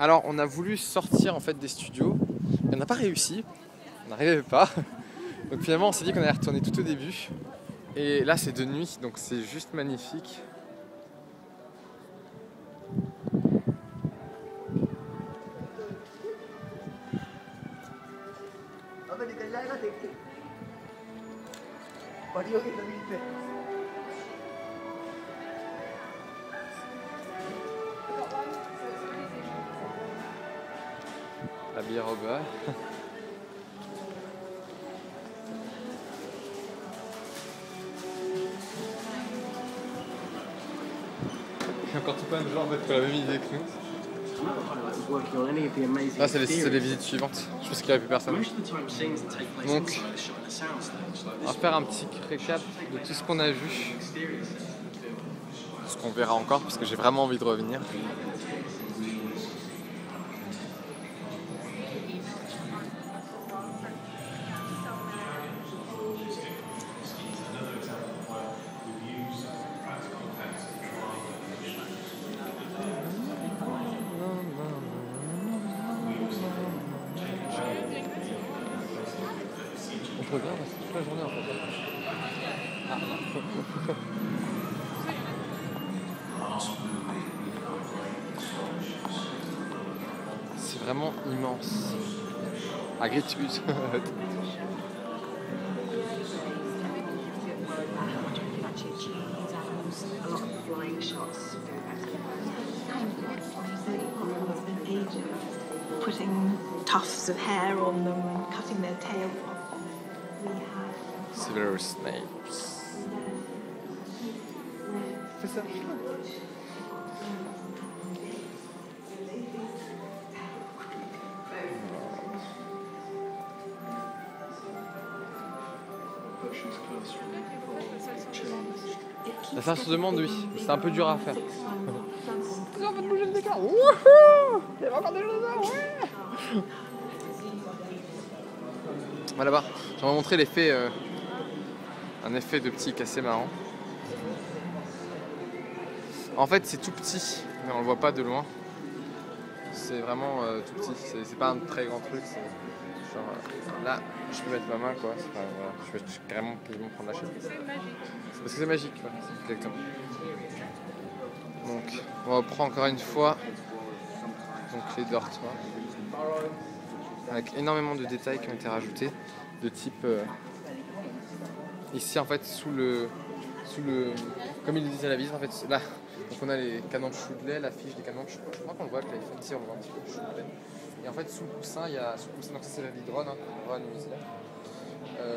Alors, on a voulu sortir en fait des studios, et on n'a pas réussi, on n'arrivait pas. Donc finalement, on s'est dit qu'on allait retourner tout au début. Et là, c'est de nuit, donc c'est juste magnifique. La bière au beurre. Il y a encore tout plein de gens en fait qui ont la même idée que nous. Ah, c'est les visites suivantes. Je pense qu'il n'y a plus personne. Donc, on va faire un petit récap de tout ce qu'on a vu. Ce qu'on verra encore parce que j'ai vraiment envie de revenir. On regarde toute la journée en fait. Ah. C'est vraiment immense. Agriculture. Putting tufts of hair on them and cutting their tail off. Silver snakes. Fais ça. La faire sur demande, oui. C'est un peu dur à faire. On va bouger le décor. Wouhou! Il y avait encore des dinosaures, ouais! Voilà, là-bas, je vais vous montrer l'effet, un effet de petit assez marrant. En fait, c'est tout petit, mais on le voit pas de loin. C'est vraiment tout petit. C'est pas un très grand truc. Genre, là, je peux mettre ma main, quoi. Enfin, voilà, je peux carrément quasiment prendre la chaise. C'est magique. C'est parce que c'est magique, quoi. Exactement. Donc, on reprend encore une fois donc les dortoirs avec énormément de détails qui ont été rajoutés de type ici en fait sous le comme il le disait à la visite en fait là donc on a les canons de chou de lait, l'affiche des canons de chou, je crois qu'on le voit avec l'iPhone ici on voit un petit peu de chou de lait et en fait sous le coussin il y a sous le coussin donc ça c'est la vie de Ron, hein, Ron Weasley.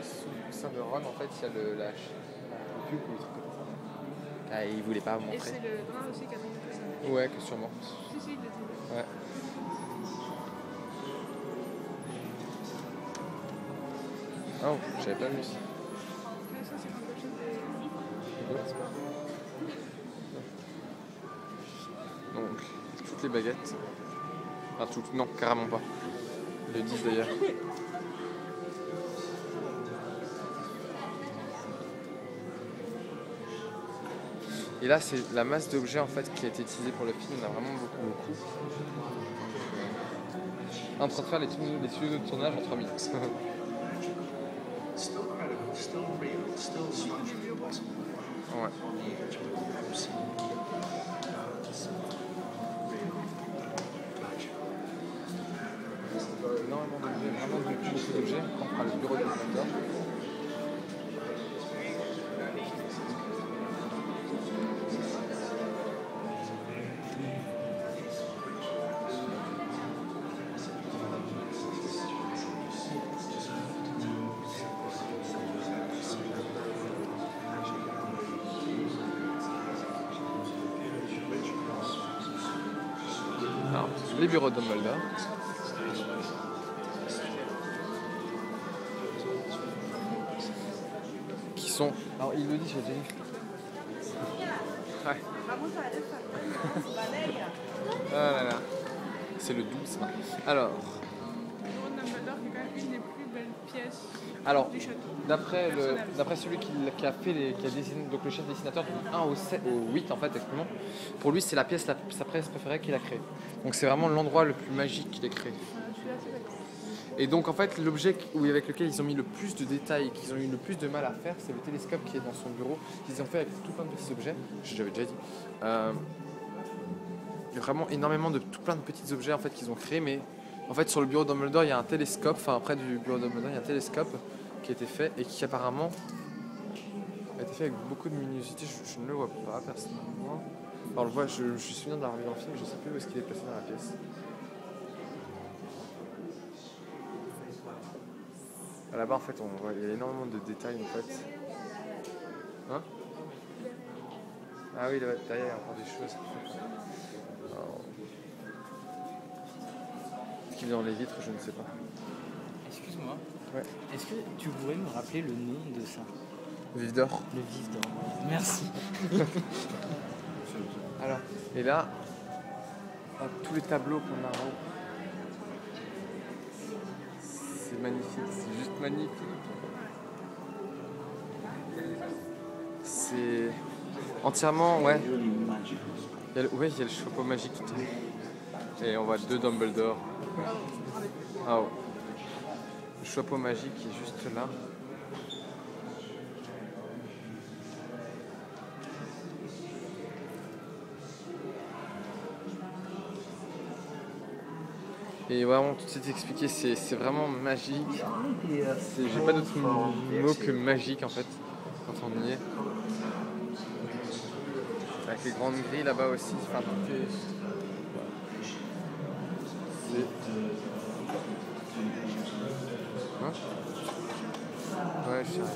Sous le coussin de Ron en fait il y a la pub ou le truc comme ça. Ah, il voulait pas montrer. Et c'est le drain aussi qui a mis tout ça. Ouais, que sûrement. Si, il l'a dit. Ouais. Oh, j'avais pas vu ça. Ça, c'est quelque chose de... Donc, toutes les baguettes. Enfin, toutes, non, carrément pas. Ils le disent d'ailleurs. Et là, c'est la masse d'objets en fait qui a été utilisée pour le film. Il y en a vraiment beaucoup. En train de faire les studios de tournage en 3 minutes. Ouais. Énormément d'objets, vraiment beaucoup d'objets. On fera le bureau de Dumbledore. Alors, les bureaux de Dumbledore. Qui sont... Alors, il le dit, j'ai déjà dit. Ouais. Ah là là. C'est le 12. Alors. Le bureau de Dumbledore qui est quand même une des plus belles pièce Alors, du château. d'après Personnel. celui qui a fait qui a dessiné, donc le chef dessinateur du 1 au 8 en fait, exactement, pour lui c'est la pièce, sa pièce préférée qu'il a créée. Donc c'est vraiment l'endroit le plus magique qu'il ait créé. Celui-là, c'est d'accord. Et donc en fait l'objet avec lequel ils ont mis le plus de détails, qu'ils ont eu le plus de mal à faire, c'est le télescope qui est dans son bureau, qu'ils ont fait avec tout plein de petits objets, j'avais déjà dit. Il y a vraiment énormément de tout plein de petits objets en fait qu'ils ont créés, mais en fait sur le bureau de Dumbledore il y a un télescope, enfin près du bureau de Dumbledore il y a un télescope qui a été fait et qui apparemment a été fait avec beaucoup de minutiosité. Je ne le vois pas personnellement. Alors on le voit, je me suis souviens de l'avoir vu dans le film, je ne sais plus où est-ce qu'il est placé dans la pièce. Là-bas en fait on voit, il y a énormément de détails en fait. Hein? Ah oui, là, derrière il y a encore des choses. Alors, est-ce qu'il est dans les vitres? Je ne sais pas. Excuse-moi. Ouais. Est-ce que tu pourrais me rappeler le nom de ça? Vif d'or. Le vif d'or. Merci. Alors, et là, tous les tableaux qu'on a en haut, c'est magnifique, c'est juste magnifique. C'est entièrement, ouais. Il y a le chapeau magique. Et on voit 2 Dumbledore. Ah oh. Le chapeau magique est juste là. Et vraiment, tout c'est expliqué, c'est vraiment magique. J'ai pas d'autre mot que magique en fait, quand on y est. Avec les grandes grilles là-bas aussi, enfin tout est... Hein? Ouais, je sais rien.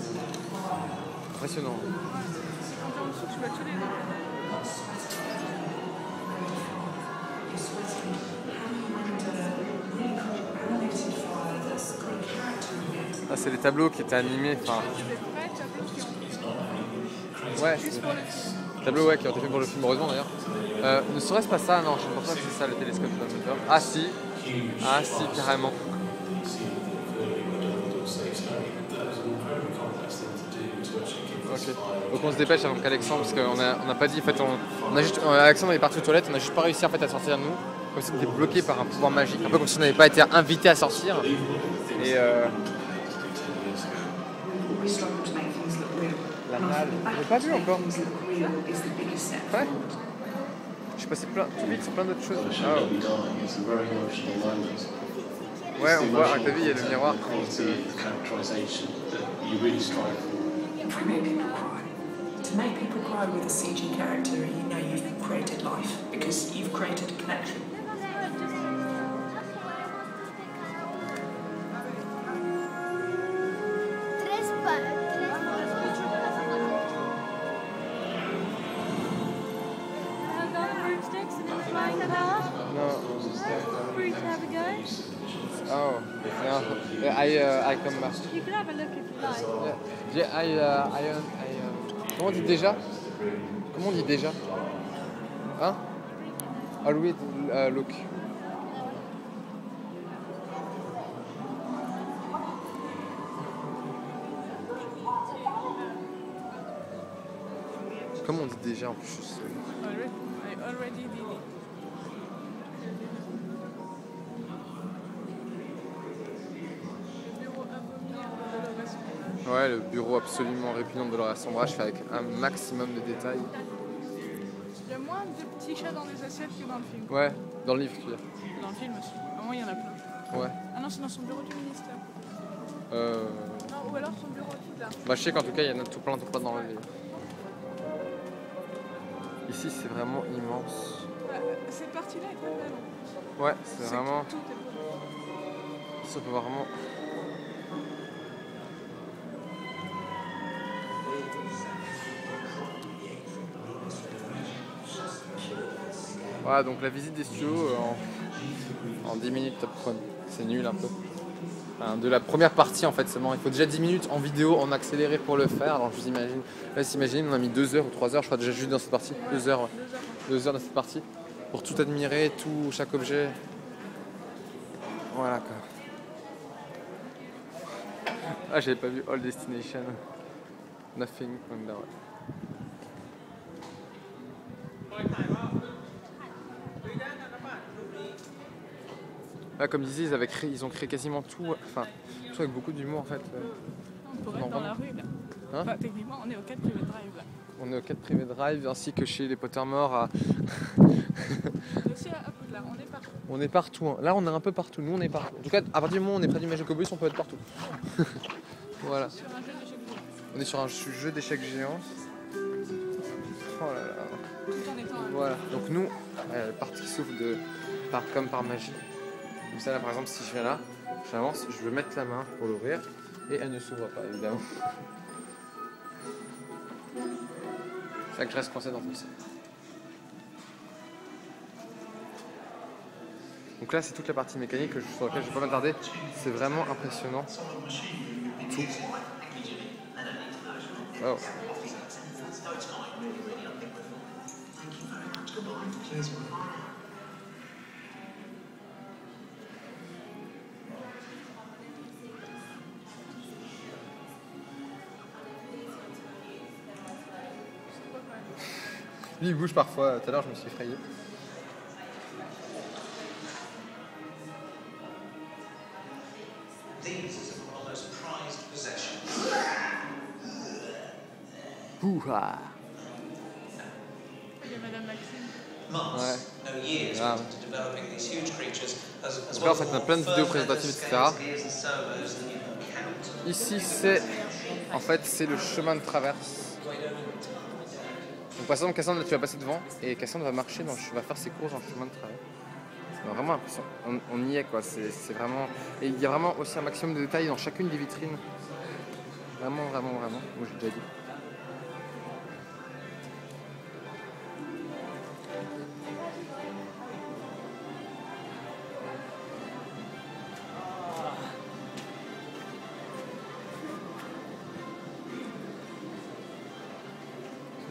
Impressionnant. En dessous, tu vois tous les détails. Ah, c'est les tableaux qui étaient animés, enfin... Tu les prêtes, tu as fait qui Ouais, juste pour le film. tableaux ouais, qui ont été faits pour le film, heureusement d'ailleurs. Ne serait-ce pas ça? Non, je ne pense pas que c'est ça le télescope de Dumbledore. Ah si, carrément. Ok. Donc on se dépêche avant qu'Alexandre, parce qu'on n'a pas dit, en fait, on a juste, Alexandre est parti aux toilettes, on n'a juste pas réussi en fait, à sortir de nous, comme si on était bloqué par un pouvoir magique, un peu comme si on n'avait pas été invité à sortir. Et la malle, je l'ai pas vu encore. Ouais. Je suis passé tout vite sur plein d'autres choses. Ah, ouais, on voit, avec ta vie, il y a le miroir. To make people cry with a CG character, you know you've created life because you've created a connection. Oh, no. I come back. You can have a look if you like. Yeah, comment on dit déjà? Comment on dit déjà? Hein? Always look. Comment on dit déjà en plus? I already did it. Ouais, le bureau absolument répugnant de Dolores Umbridge fait avec un maximum de détails. Il y a moins de petits chats dans les assiettes que dans le film. Ouais, dans le livre, tu veux dire. Dans le film aussi. Au moins, il y en a plein. Ouais. Ah non, c'est dans son bureau du ministère. Non, ou alors son bureau tout là. Bah, je sais qu'en tout cas, il y en a tout plein dans le livre. Ici, c'est vraiment immense. Cette partie-là est pas belle en plus. Ouais, c'est vraiment... Tout est beau. Ça peut vraiment... Voilà, donc la visite des studios en 10 minutes top chrono. C'est nul un peu. Enfin, de la première partie en fait seulement. Il faut déjà 10 minutes en vidéo, en accéléré pour le faire. Alors je vous imagine, là s'imagine, on a mis 2 heures ou 3 heures, je crois déjà juste dans cette partie. 2 heures, ouais. 2 heures dans cette partie. Pour tout admirer, chaque objet. Voilà quoi. Ah, j'avais pas vu All Destination. Nothing on the road. Ah, comme disait, ils ont créé quasiment tout, enfin, tout avec beaucoup d'humour en fait. On pourrait être dans la rue là. Hein Enfin, techniquement, on est au 4 Private Drive là. On est au 4 Privé Drive ainsi que chez les Pottermore à... On est aussi à Poudlard, on est partout. On est partout. Hein. Là, on est un peu partout. Nous, on est partout. En tout cas, à partir du moment où on est près du Magicobus, on peut être partout. Voilà. Sur un jeu d'échecs géant. On est sur un jeu d'échecs géant. Oh là là. Tout en étant à Voilà. Donc nous, la partie qui s'ouvre comme par magie. Comme ça, là, par exemple, si je viens là, j'avance, je veux mettre la main pour l'ouvrir et elle ne s'ouvre pas, évidemment. C'est ça que je reste coincé dans tout ça. Donc là, c'est toute la partie mécanique sur laquelle je ne vais pas m'attarder. C'est vraiment impressionnant. Tout. Wow. Lui, il bouge parfois. Tout à l'heure, je me suis effrayé. Pouha. Il y a Madame Maxime. Ouais. Ah. Donc là, en fait, on a plein de vidéos présentatives, etc. Ici, c'est le chemin de traverse. Donc, par exemple, Cassandre, tu vas passer devant et Cassandre va marcher, va faire ses courses dans le chemin de traverse. C'est vraiment impressionnant. On y est, quoi. C'est vraiment... Et il y a vraiment aussi un maximum de détails dans chacune des vitrines. Vraiment, vraiment, vraiment. Moi, j'ai déjà dit.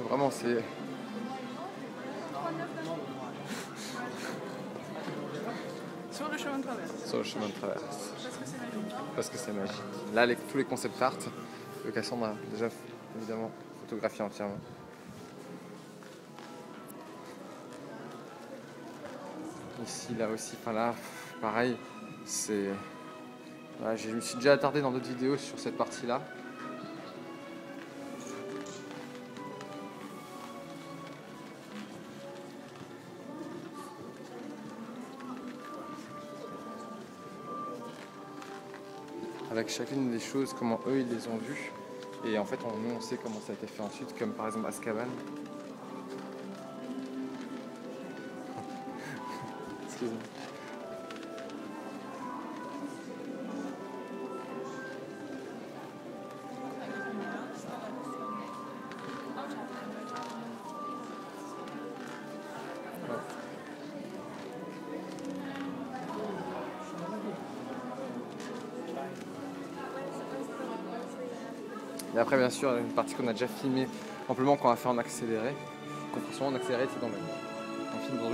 Vraiment, c'est... Sur le chemin de traverse. Sur le chemin de traverse. Parce que c'est magique. Parce que c'est magique. Là, tous les concept art que Cassandre a déjà, évidemment, photographié entièrement. Ici, là aussi, enfin là, pareil, c'est... Ouais, je me suis déjà attardé dans d'autres vidéos sur cette partie-là. Avec chacune des choses, comment eux ils les ont vues. Et en fait, nous on sait comment ça a été fait ensuite, comme par exemple Azkaban. Excuse-moi. Et après, bien sûr, une partie qu'on a déjà filmée amplement, qu'on va faire en accéléré. Compression en accéléré, c'est dans un film dans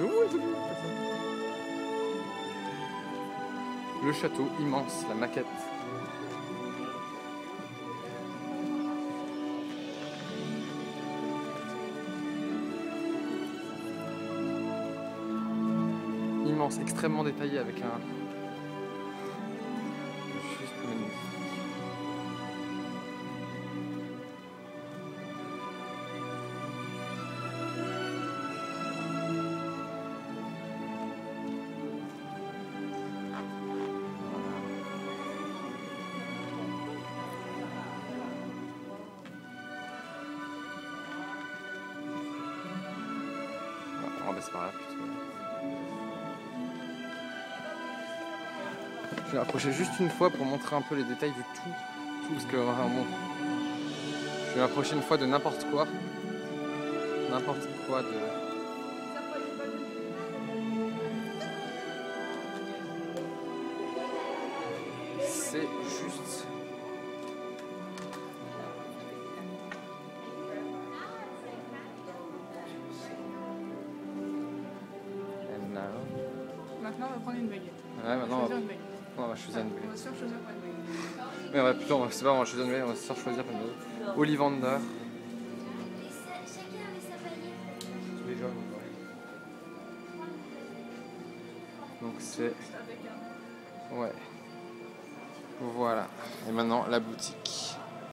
le château immense, la maquette. Immense, extrêmement détaillé avec un... Juste magnifique. Oh bah c'est pas grave plutôt. Je vais approcher juste une fois pour montrer un peu les détails du tout parce que vraiment je vais m'approcher une fois de n'importe quoi de... C'est juste... Maintenant, on va prendre une baguette. Ouais, maintenant Choisir une baguette. on va choisir une On va baguette. se faire choisir pour une baguette. Mais on va plutôt, c'est pas, on va choisir une nouvelle, on va se faire choisir comme d'autres. Ollivander. Tous les jaunes. Donc c'est... Ouais. Voilà. Et maintenant la boutique.